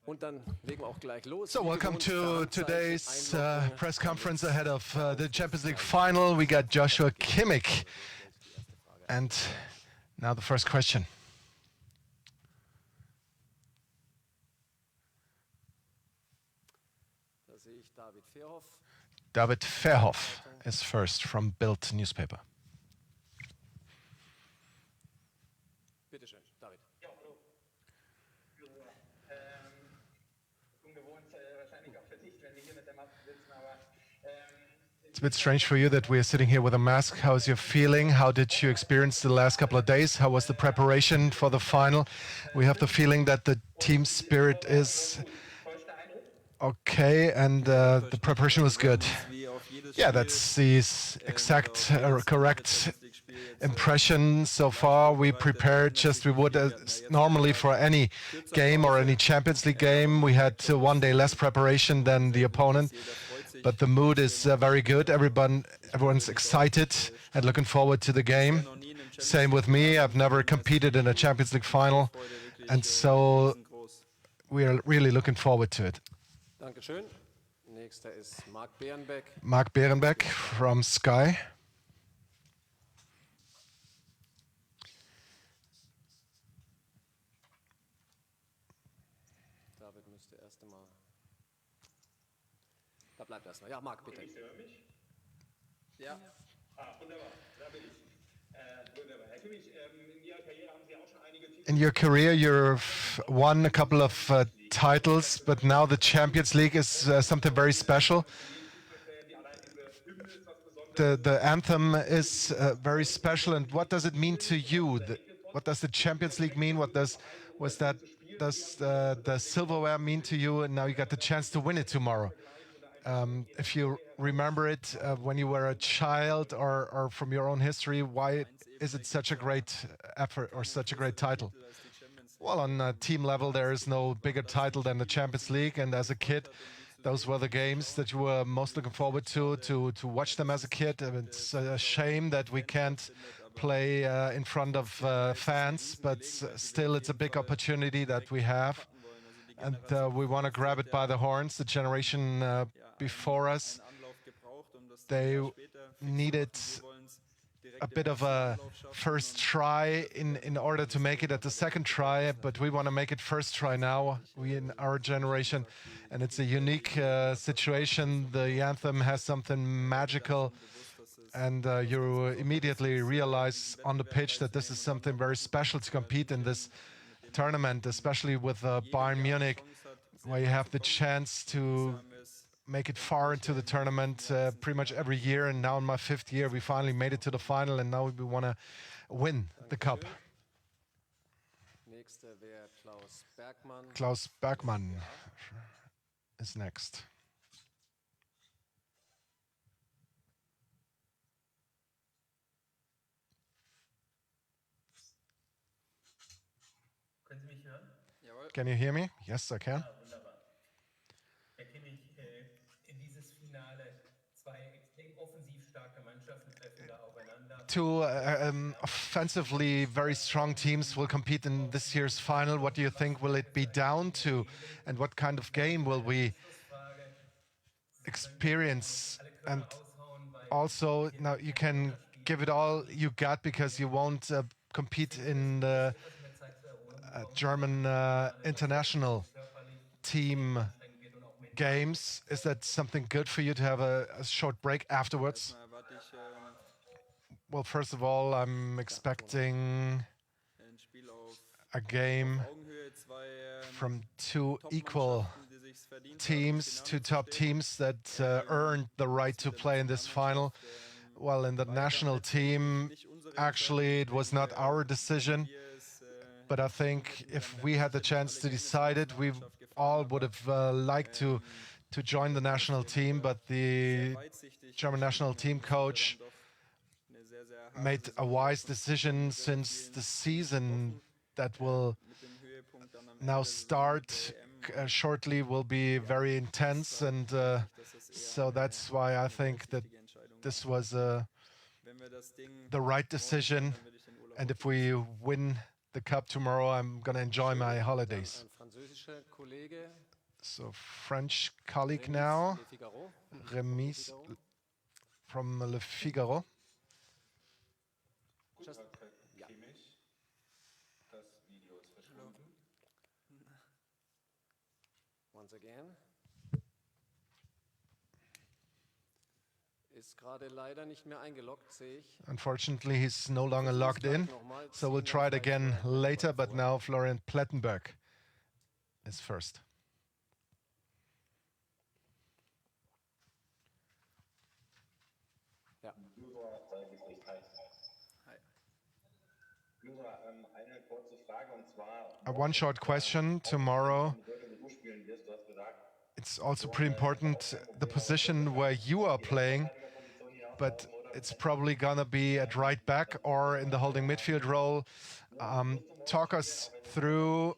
So welcome to today's press conference ahead of the Champions League final. We got Joshua Kimmich. And now the first question. David Verhoff is first from Bild newspaper. It's a bit strange for you that we're sitting here with a mask. How's your feeling? How did you experience the last couple of days? How was the preparation for the final? We have the feeling that the team spirit is okay and the preparation was good. Yeah, that's the exact correct impression so far. We prepared just we would normally for any game or any Champions League game. We had 1 day less preparation than the opponent. But the mood is very good. Everyone's excited and looking forward to the game. Same with me. I've never competed in a Champions League final. And so we are really looking forward to it. Mark Berenbeck from Sky. Ja, Marc, bitte. Ja. Wunderbar, da bin ich. Wunderbar. Herr Kimmich, in Ihrer Karriere haben Sie auch schon einige Titel. In your career, you've won a couple of titles, but now the Champions League is something very special. The anthem is very special. And what does it mean to you? What does the Champions League mean? Does the silverware mean to you? And now you got the chance to win it tomorrow. If you remember it when you were a child or from your own history, why is it such a great effort or such a great title? Well, on a team level, there is no bigger title than the Champions League. And as a kid, those were the games that you were most looking forward to watch them as a kid. And it's a shame that we can't play in front of fans, but still it's a big opportunity that we have. And we want to grab it by the horns. The generation before us, they needed a bit of a first try in order to make it at the second try, but we want to make it first try now, we in our generation. And it's a unique situation. The anthem has something magical, and you immediately realize on the pitch that this is something very special to compete in this tournament, especially with Bayern Munich, where you have the chance to make it far into the tournament pretty much every year. And now in my 5th year, we finally made it to the final, and now we want to win the cup. Klaus Bergmann is next. Can you hear me? Yes, I can. Herr Kimmich, in dieses Finale zwei extrem offensiv starke Mannschaften treffen da aufeinander. Two offensively very strong teams will compete in this year's final. What do you think will it be down to, and what kind of game will we experience? And also, now you can give it all you got because you won't compete in the German international team games. Is that something good for you to have a short break afterwards? Well, first of all, I'm expecting a game from two equal teams, two top teams that earned the right to play in this final. Well, in the national team, actually, it was not our decision. But I think if we had the chance to decide it, we all would have liked to join the national team. But the German national team coach made a wise decision, since the season that will now start shortly will be very intense. And so that's why I think that this was the right decision. And if we win the cup tomorrow, I'm going to enjoy my holidays. französischer Kollege So French colleague now, Le Figaro. Remis from Le Figaro. Guten Just- Tag, Herr ja. Kimmich. Das Video ist verschwunden. Once again. Ist gerade leider nicht mehr eingeloggt, sehe ich. Unfortunately, he's no longer logged in, Nochmal, so we'll ziehen try dann it again vielleicht Florian later, Plettenberg but vor. now Florian Plettenberg is first. Ja. Jura, hi. Hi. Jura, eine kurze Frage und zwar. One short question tomorrow. Du spielen wirst, du hast gesagt. It's also pretty important the position where you are playing, but it's probably gonna be at right back or in the holding midfield role. Talk us through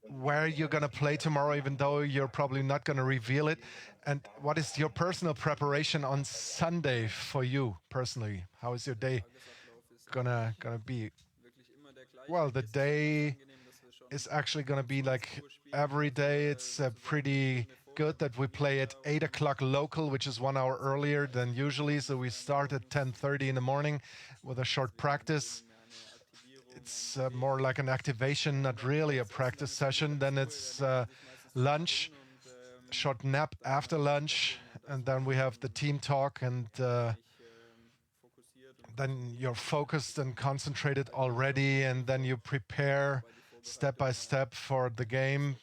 where you're gonna play tomorrow, even though you're probably not gonna reveal it. And what is your personal preparation on Sunday for you personally? How is your day gonna be? Well, the day is actually going to be like every day. It's pretty good that we play at 8 o'clock local, which is 1 hour earlier than usually. So we start at 10:30 in the morning with a short practice. It's more like an activation, not really a practice session. Then it's lunch, short nap after lunch, and then we have the team talk, and then you're focused and concentrated already, and then you prepare step by step for the game.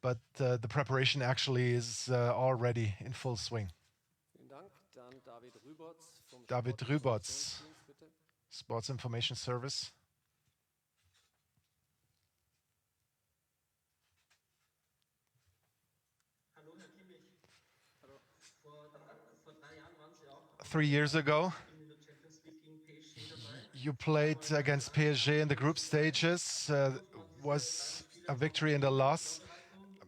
But the preparation actually is already in full swing. Vielen Dank. Dann David Rüberts vom David Rüberts, Sportinformationsdienst, bitte. Sports Information Service. Hallo, Herr Kimmich. Vor 3 Jahren waren Sie auch 3 years ago, in der Champions League gegen PSG dabei. you played against PSG in the group stages. Was a victory and a loss.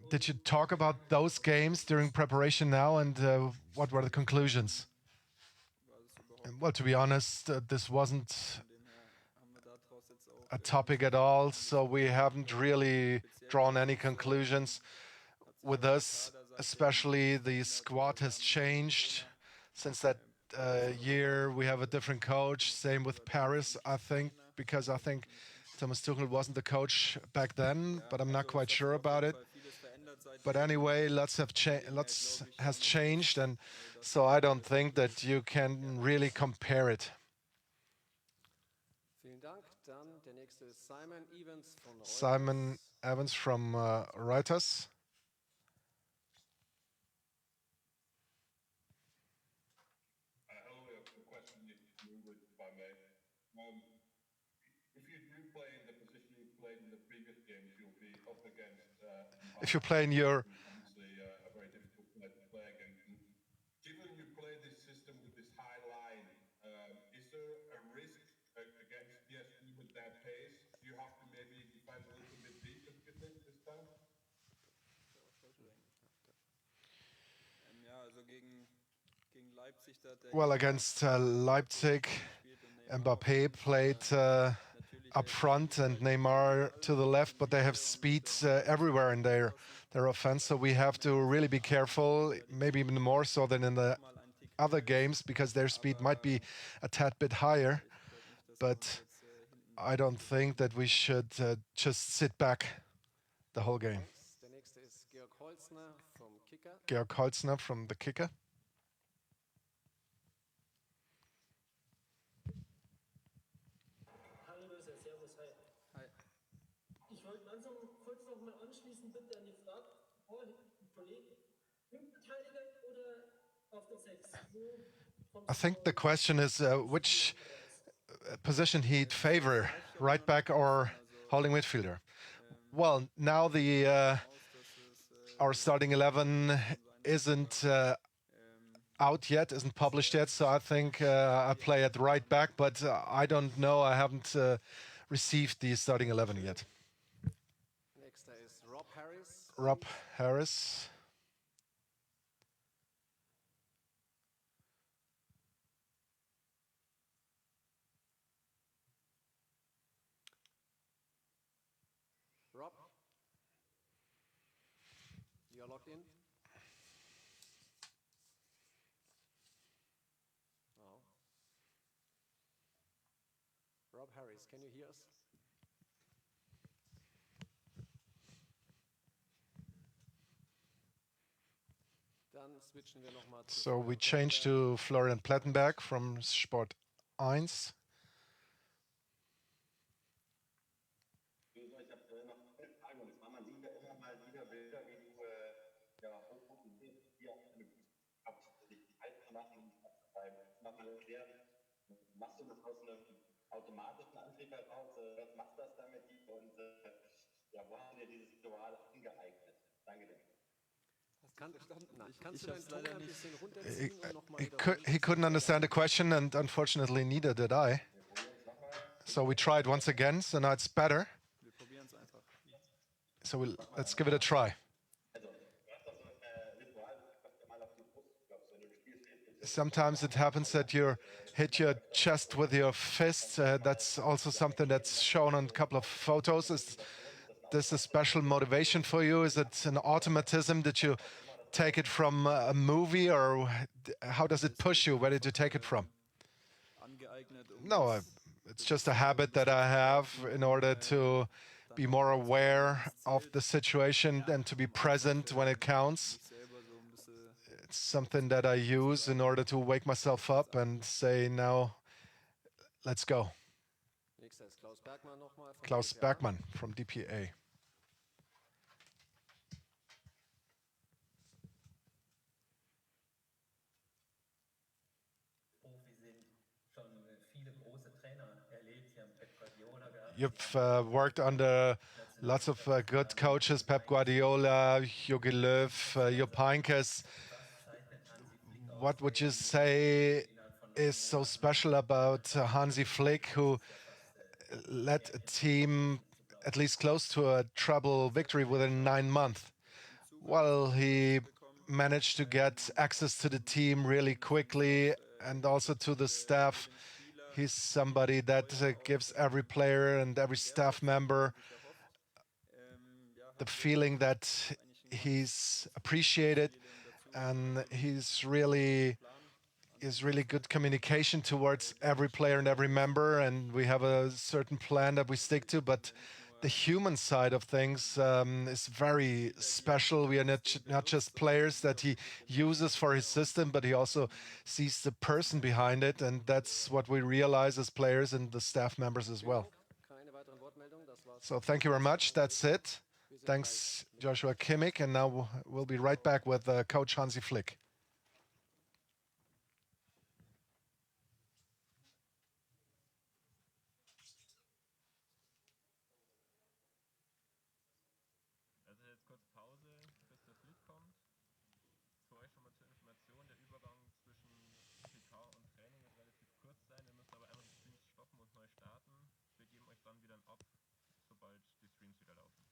Did you talk about those games during preparation now, and what were the conclusions? Well, to be honest, this wasn't a topic at all, so we haven't really drawn any conclusions. With us, especially, the squad has changed since that year. We have a different coach. Same with Paris, I think, because I think Thomas Tuchel wasn't the coach back then, but I'm not quite sure about it. But anyway, lots has changed, and so I don't think that you can really compare it. Vielen Dank. Dann der nächste ist Simon Evans von Reuters. Simon Evans from Reuters. Hello, I have a question if I may. If you do play in the position you played in the previous games, you'll be up against. If you play in your Obviously, a very difficult player to play against. Given you play this system with this high line, is there a risk against PSG with that pace? Do you have to maybe defend a little bit deeper, do you think, this time? Ja, also gegen Leipzig, da hat der well, against Leipzig, Mbappé played up front and Neymar to the left, but they have speed everywhere in their offense. So we have to really be careful, maybe even more so than in the other games, because their speed might be a tad bit higher. But I don't think that we should just sit back the whole game. Der nächste ist Georg Holzner vom Kicker. Georg Holzner from the Kicker. Hallo, Grüße, Servus, hi. Hi. Ich wollte langsam kurz noch mal anschließen, bitte an die Frage, Kollege, Innenverteidiger oder auf der 6? I think the question is which position he'd favor, right back or holding midfielder. Well, now the our starting 11 isn't out yet, isn't published yet, so I think I play at right back, but I don't know. I haven't received the starting 11 yet. Nächster ist Rob Harris. Rob Harris. Rob, logged in? Oh. Rob Harris, can you hear us? Dann switchen wir nochmal zu So we Florian changed Plettenberg. to Florian Plettenberg from Sport 1. Ich habe noch eine Frage, und zwar, man sieht ja immer mal wieder Bilder, wie du ja, hochmotiviert hier auf eine Zeit zu machen, nochmal erklären, machst du das aus einem automatischen Antrieb heraus, was macht das da mit dir und ja, wo hast du dir dieses Ritual angeeignet? Danke dir. Kannst Ich du hab's deinen Ton leider ein nicht. bisschen runterziehen und nochmal He couldn't understand the question, and unfortunately neither did I. So we tried once again, so now it's better. Wir probieren es einfach. So let's give it a try. Also, du hast doch so ein Ritual, du klopfst ja mal auf die Brust, klopfst, wenn du spielst. Sometimes it happens that you hit your chest with your fist. That's also something that's shown on a couple of photos. Is this a special motivation for you? Is it an automatism? Did you take it from a movie, or how does it push you? Where did you take it from? Angeeignet, No, it's just a habit that I have in order to be more aware of the situation and to be present when it counts. mich selber so ein bisschen It's something that I use in order to wake myself up and say, now, let's go. Nächster ist Klaus Bergmann nochmal von Klaus DPA. Bergmann from DPA. Profi sind, schon viele große Trainer erlebt. Sie haben Pep Guardiola gehabt. You've worked under lots of good coaches, Pep Guardiola, Jogi Löw, Jupp Heynckes. Was zeichnet Hansi Flick aus? What would you say is so special about Hansi Flick, who led a team at least close to a treble victory within 9 months? Well, he managed to get access to the team really quickly and also to the staff. He's somebody that gives every player and every staff member the feeling that he's appreciated, and he's really good communication towards every player and every member, and we have a certain plan that we stick to. But the human side of things is very special. We are not just players that he uses for his system, but he also sees the person behind it, and that's what we realize as players and the staff members as well. Keine weiteren Wortmeldungen, das war's. So thank you very much. That's it. Thanks, Joshua Kimmich, and now we'll be right back with Coach Hansi Flick. Also jetzt kurz Pause, bis der Flick kommt. Für euch schon mal zur Information, der Übergang zwischen PK und Training wird relativ kurz sein. Ihr müsst aber einfach die Streams stoppen und neu starten. Wir geben euch dann wieder ein Ab, sobald die Streams wieder laufen.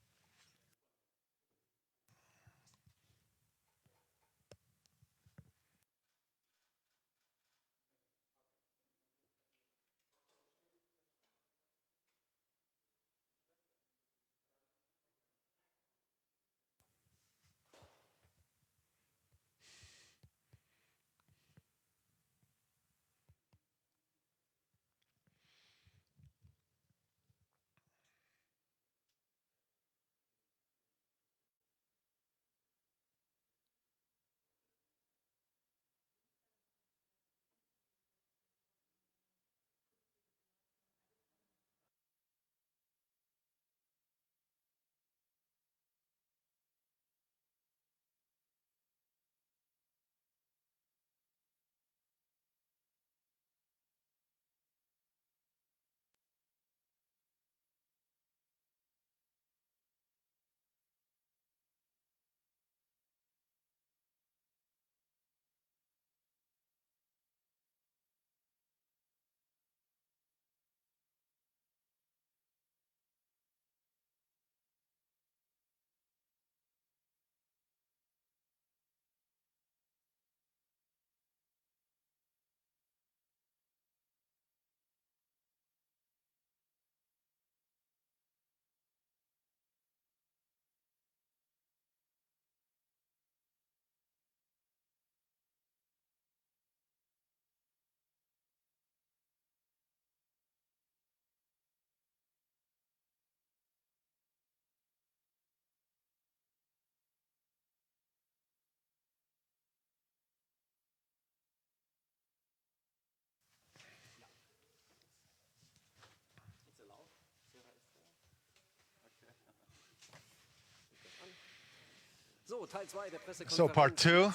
So part two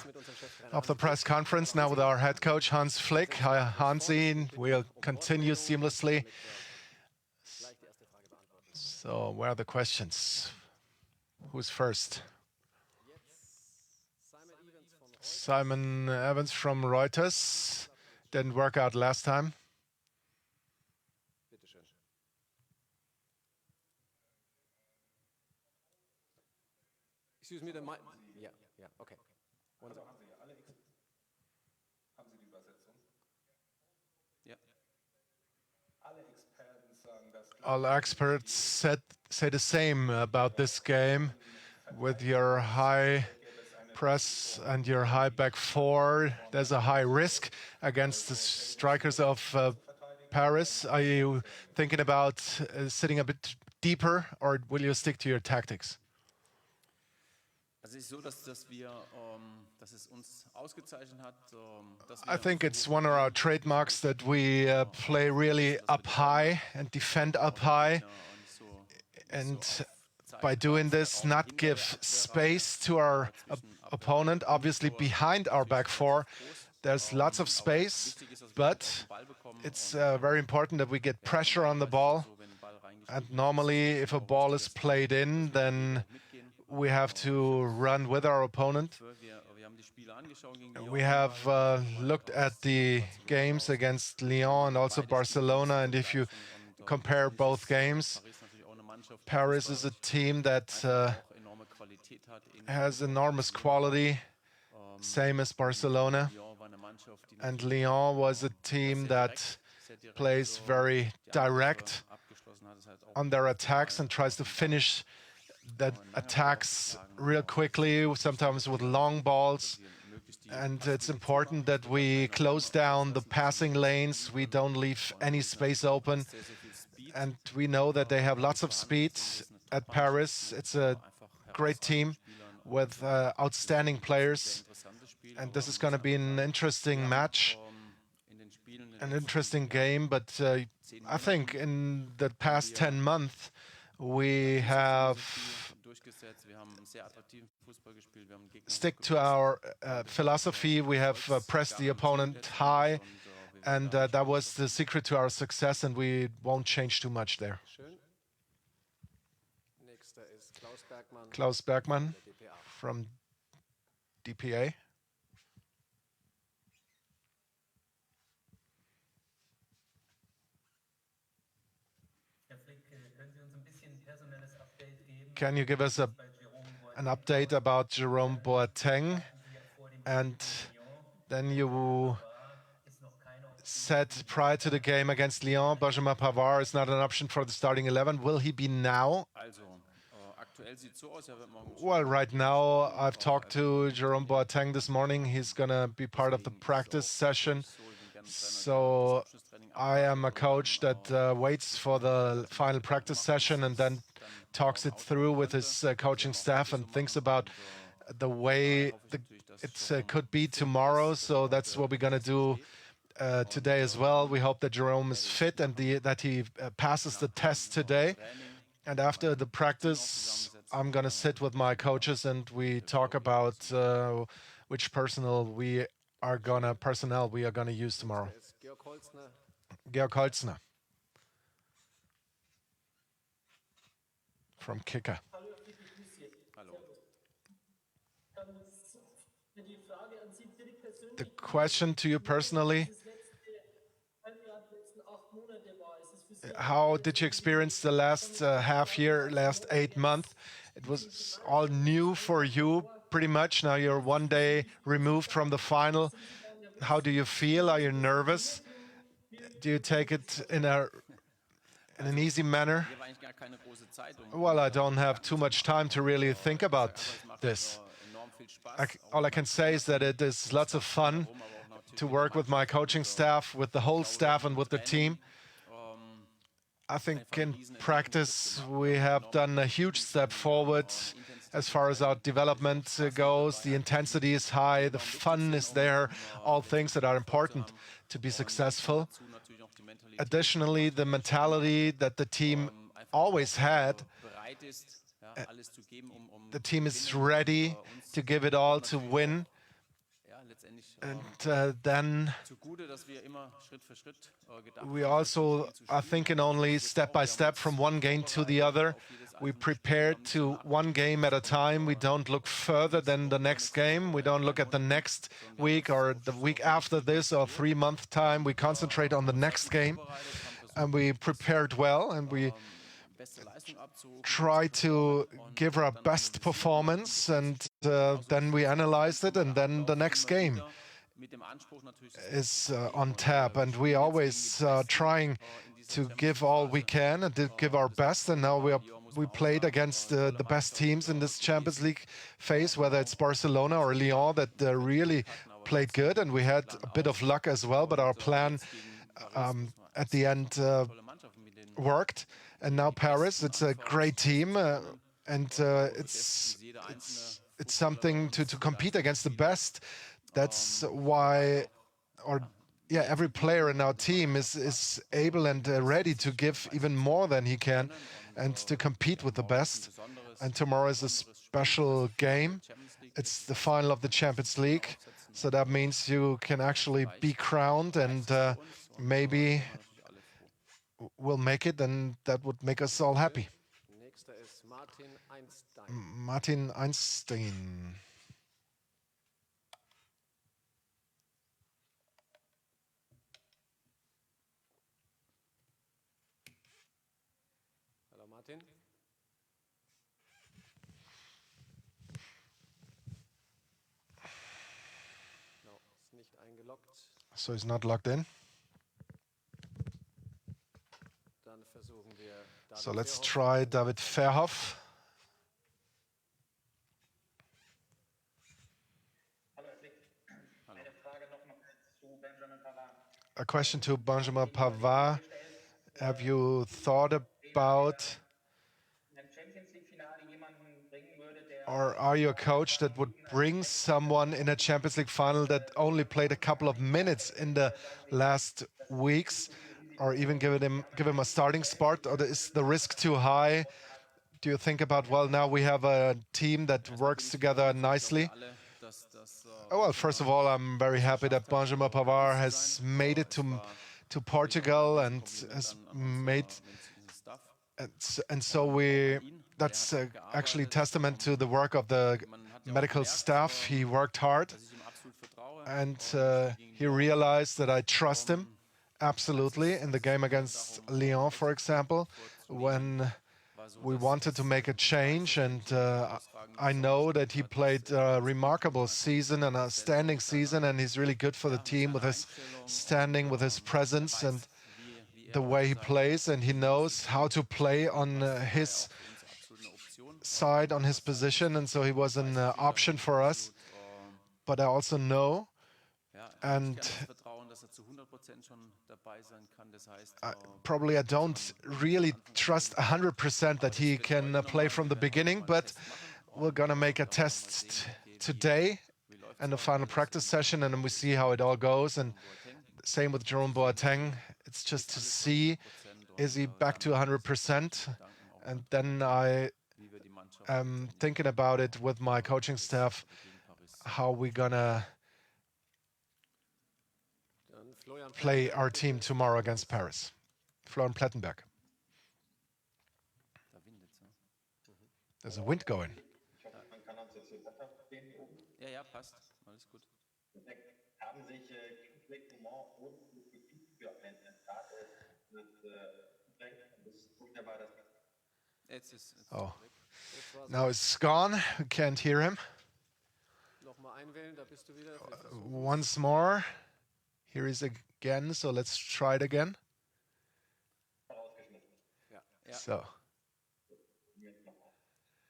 of the press conference now with our head coach Hans Flick. Hi, Hansi. We'll continue seamlessly. So where are the questions? Who's first? Simon Evans from Reuters. Didn't work out last time. Excuse me, the mic. Yeah, okay. Haben Sie die Übersetzung? Yeah. All experts say the same about this game. With your high press and your high back four, there's a high risk against the strikers of Paris. Are you thinking about sitting a bit deeper, or will you stick to your tactics? I think it's one of our trademarks that we play really up high and defend up high. And by doing this, not give space to our opponent. Obviously, behind our back four, there's lots of space, but it's very important that we get pressure on the ball. And normally, if a ball is played in, then we have to run with our opponent. We have looked at the games against Lyon and also Barcelona, and if you compare both games, Paris is a team that has enormous quality, same as Barcelona. And Lyon was a team that plays very direct on their attacks and tries to finish the attacks real quickly, sometimes with long balls. And it's important that we close down the passing lanes. We don't leave any space open. And we know that they have lots of speed at Paris. It's a great team with outstanding players. And this is going to be an interesting match, an interesting game. But I think in the past 10 months, we have stick to our philosophy. We have pressed the opponent high, and that was the secret to our success, and we won't change too much there. Klaus Bergmann from DPA. Can you give us an update about Jerome Boateng? And then you said prior to the game against Lyon, Benjamin Pavard is not an option for the starting 11. Will he be now? Well, right now, I've talked to Jerome Boateng this morning. He's going to be part of the practice session. So I am a coach that waits for the final practice session and then talks it through with his coaching staff and thinks about the way it could be tomorrow. So that's what we're going to do today as well. We hope that Jerome is fit and that he passes the test today. And after the practice, I'm going to sit with my coaches and we talk about which personnel we are going to use tomorrow. Georg Holzner from Kicker. The question to you personally, how did you experience the last half year, last 8 months? It was all new for you pretty much. Now you're one day removed from the final. How do you feel? Are you nervous? Do you take it in an easy manner? Well, I don't have too much time to really think about this. All I can say is that it is lots of fun to work with my coaching staff, with the whole staff and with the team. I think in practice we have done a huge step forward as far as our development goes. The intensity is high, the fun is there, all things that are important to be successful. Additionally, the mentality that the team always had alles zu geben, The team is ready to give it all to win. ja, letztendlich And then zugute, dass wir immer Schritt für Schritt gedacht we haben, also Spiel zu are spielen. thinking only step by step from one game to the other. We prepare to one game at a time. We don't look further than the next game. We don't look at the next week or the week after this or 3 month time. We concentrate on the next game and we prepared well and we Beste Leistung abzurufen, try to give our best performance and then we analyze it and then the next game mit dem Anspruch natürlich is on tap and we always trying to give all we can and to give our best and now we played against the best teams in this Champions League phase, whether it's Barcelona or Lyon that really played good and we had a bit of luck as well, but our plan at the end tolle Mannschaften mit den worked. And now Paris, it's a great team and it's something to compete against the best. That's why every player in our team is able and ready to give even more than he can and to compete with the best. And tomorrow is a special game. It's the final of the Champions League. So that means you can actually be crowned and maybe we'll make it and that would make us all happy. Nächster ist Martin Einstein. Martin Einstein. Hallo Martin. No, ist nicht eingeloggt. So he's not logged in. Dann versuchen wir David So let's Seehoff. try David Verhoff. Hallo, Herr Flick. Eine Frage nochmal zu Benjamin Pavard. A question to Benjamin Pavard. Have you thought about Wenn Champions League-Finale jemanden bringen würde, der or are you a coach that would bring someone in a Champions League final that only played a couple of minutes in the last weeks or even give him a starting spot, or is the risk too high? Do you think about, well, now we have a team that works together nicely? alle, dass Oh, well, first of all, I'm very happy that Benjamin Pavard has made it to Portugal and has made Staff and so that's actually testament to the work of the medical staff. He worked hard ich ihm absolut vertraue. and he realized that I trust him absolutely in the game against Lyon, for example, when we wanted to make a change and I know that he played a remarkable season and a standing season and he's really good for the team with his standing, with his presence and the way he plays, and he knows how to play on his side, on his position, and so he was an option for us. But I also know, and Vertrauen, dass zu 100% schon dabei sein kann. Das heißt, probably I don't really trust 100% that he can play from the beginning, but we're gonna make a test today and the final practice session, and then we see how it all goes. And same with Jerome Boateng. It's just to see, is he back to 100%? And then I am thinking about it with my coaching staff, how we're gonna Dann Florian play our team tomorrow against Paris. Florian Plettenberg. da windet's, ne? There's a wind going. Ich hoffe, man kann uns jetzt hier besser verstehen. Ja, ja, passt. Alles gut. Haben sich Kimmich und für einen Start das wunderbar, dass Jetzt ist Oh, Jetzt war's. now it's gone. We can't hear him. Nochmal einwählen, da bist du wieder. Wir versuchen Once more. Here is again, so let's try it again. rausgeschmissen. ja. So,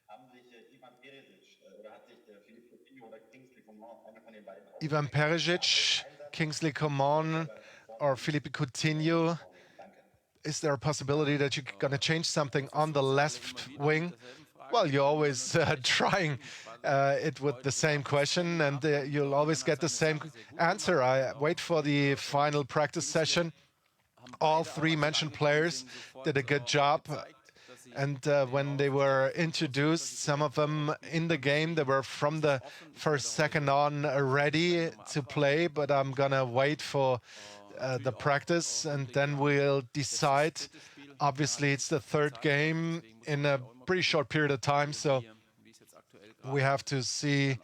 Haben sich Ivan Perisic oder hat sich Philippe Coutinho oder Kingsley Coman, einer von den beiden, Ivan Perisic, Kingsley Coman, or Philippe Coutinho. Is there a possibility that you're going to change something on the left wing? Well, you're always trying it with the same question, and you'll always get the same answer. I wait for the final practice session. All three mentioned players did a good job, And when they were introduced, some of them in the game, they were from the first second on ready to play, but I'm gonna wait for the practice and then we'll decide. Obviously, it's the third game in a pretty short period of time, so we have to see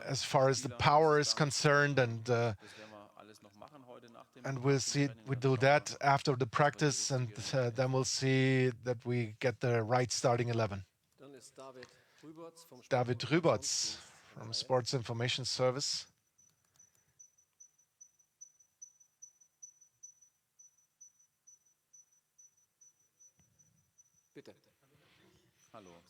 as far as the power is concerned, and we'll see. We do that after the practice, and then we'll see that we get the right starting 11. Dann ist David Rüberts from Sports Information Service. Bitte. Hallo.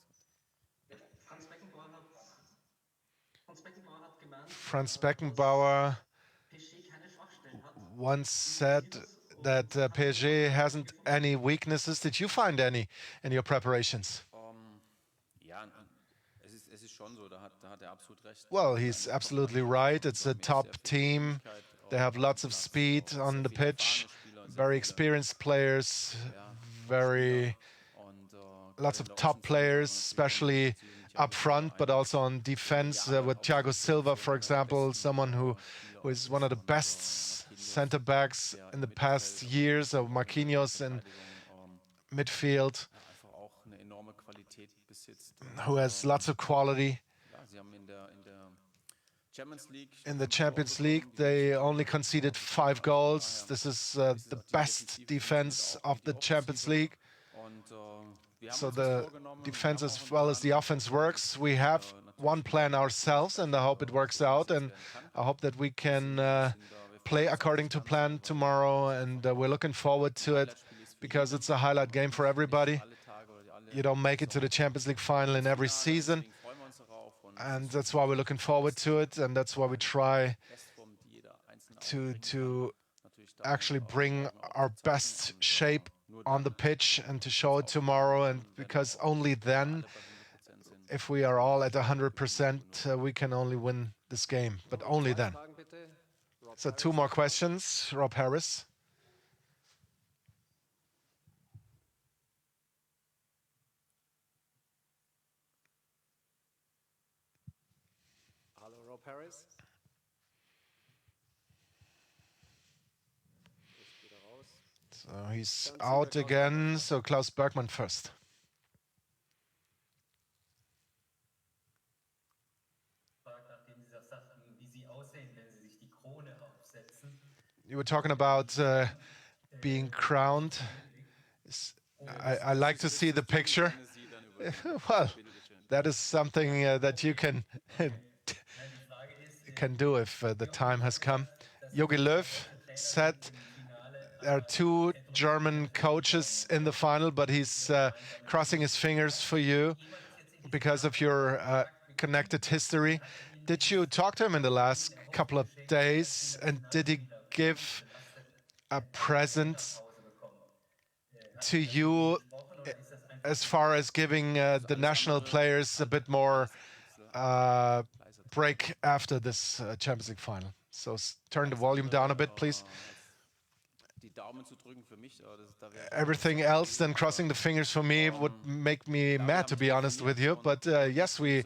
Franz Beckenbauer once said that PSG hasn't any weaknesses. Did you find any in your preparations? Ja, es ist schon so, da hat absolut recht. Well, he's absolutely right. It's a top team. They have lots of speed on the pitch, very experienced players, lots of top players, especially up front, but also on defense with Thiago Silva, for example, someone who is one of the best center backs in the past years, of Marquinhos in midfield, Einfach auch eine enorme Qualität besitzt. who has lots of quality. Ja, sie haben in der Champions League In the Champions League, they only conceded 5 goals. This is the best defense of the Champions League. und wir haben So uns das the vorgenommen, defense wir as haben auch well einen as the Plan. offense works. We have one plan ourselves, and I hope it works out. And I hope that we can play according to plan tomorrow. And we're looking forward to it because it's a highlight game for everybody. Alle Tage oder alle You don't make it to the Champions League final in every season, Deswegen freuen wir uns darauf und and that's why we're looking forward to it. And that's why we try Bestform, die jeder Einzelne to natürlich da actually bring our best shape on the pitch and to show it tomorrow. And because only then, bei 100% sind. if we are all at 100%, we can only win this game, but only then. Fragen bitte. Rob So Harris. 2 more questions. Rob Harris. Hallo Rob Harris. Ist wieder raus. So he's out again. So Klaus Bergmann first. Nachdem Sie das sagten, wie Sie aussehen, wenn Sie sich die Krone aufsetzen. You were talking about being crowned. I like to see the picture. Well, that is something that you can can do if the time has come. Jogi Löw said there are 2 German coaches in the final, but he's crossing his fingers for you because of your connected history. Did you talk to him in the last couple of days, and did he give a present to you as far as giving the national players a bit more break after this Champions League final? So turn the volume down a bit, please. Die Daumen zu drücken für mich, aber da wäre Everything else than crossing the fingers for me would make me mad, to be honest with you. But yes, we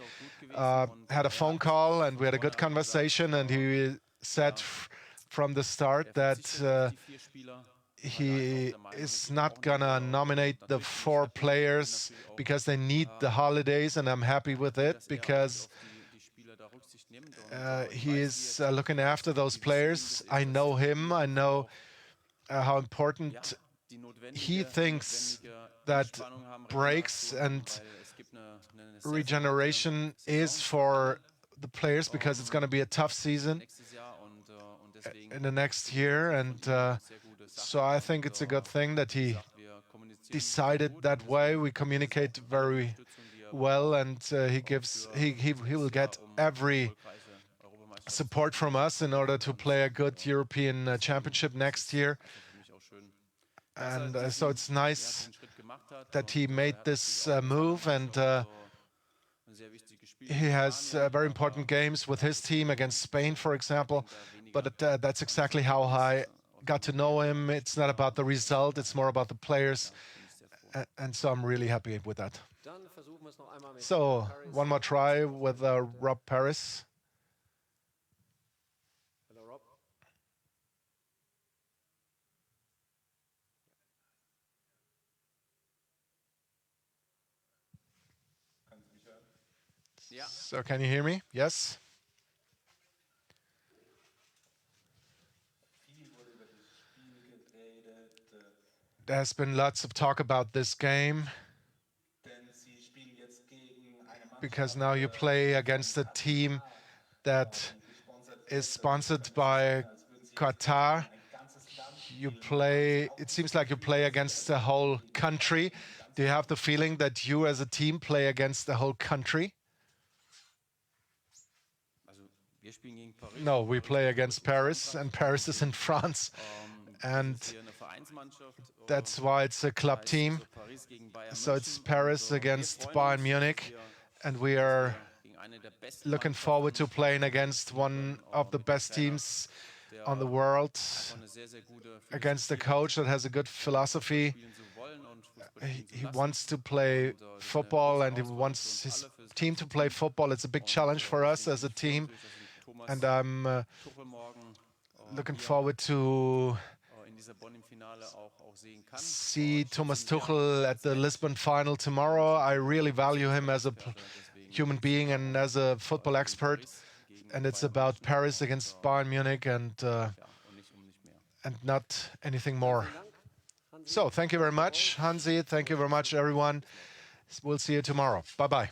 had a phone call and we had a good conversation, and he said from the start that die 4 Spieler. he is not gonna nominate the 4 players because they need the holidays, and I'm happy with it because Die Spieler da Rücksicht nimmt und he is looking after those players. I know him. I know how important die notwendige, he thinks notwendige that Entspannung haben, breaks Regeneration, and weil es gibt eine sehr, regeneration is for the players because it's going to be a tough season nächstes Jahr und deswegen in the next year. And sehr gute Sache. so I think it's a good thing that he Wir kommunizieren decided that way. We communicate very well, and he will get every Europameisterschaft support from us in order to play a good European championship next year. für mich auch schön. And so it's nice Den Schritt gemacht hat that he made this move, and sehr wichtige Spiele. he has very important games with his team against Spain, for example. But that's exactly how I got to know him. It's not about the result, it's more about the players And so I'm really happy with that. Dann versuchen wir es noch einmal mit So Paris. one more try with Rob Paris. Hello, Rob. Kannst du mich hören? Ja. So can you hear me? Yes? Viel wurde über das Spiel geredet, There has been lots of talk about this game denn sie spielen jetzt gegen eine Mannschaft, because now you play against a team that is sponsored by Qatar. ein ganzes Land. You play, it seems like you play against the whole country. Do you have the feeling that you as a team play against the whole country? Also wir spielen gegen Paris. No, we play against Paris, and Paris is in France. And Hier eine Vereinsmannschaft. that's why it's a club team. Also Paris gegen Bayern So it's München. Paris Also wir against freuen Bayern uns, Munich, dass and we are wir gegen eine der besten looking forward to playing against one of the best teams on the world, Mannschaften eine sehr, sehr gute against a coach that has a good philosophy. spielen zu wollen und Fußball He spielen zu he lassen. wants to play football and he wants his team to play football. It's a big challenge for us as a team, Thomas and I'm Tuchel morgen looking forward to in Lissabon im Finale auch sehen kann. see Thomas Tuchel at the Lisbon final tomorrow. I really value him as a human being and as a football expert. And it's about Paris against Bayern Munich and Und nicht mehr. not anything more. Hansi. So thank you very much, Hansi. Thank you very much, everyone. We'll see you tomorrow. Bye-bye.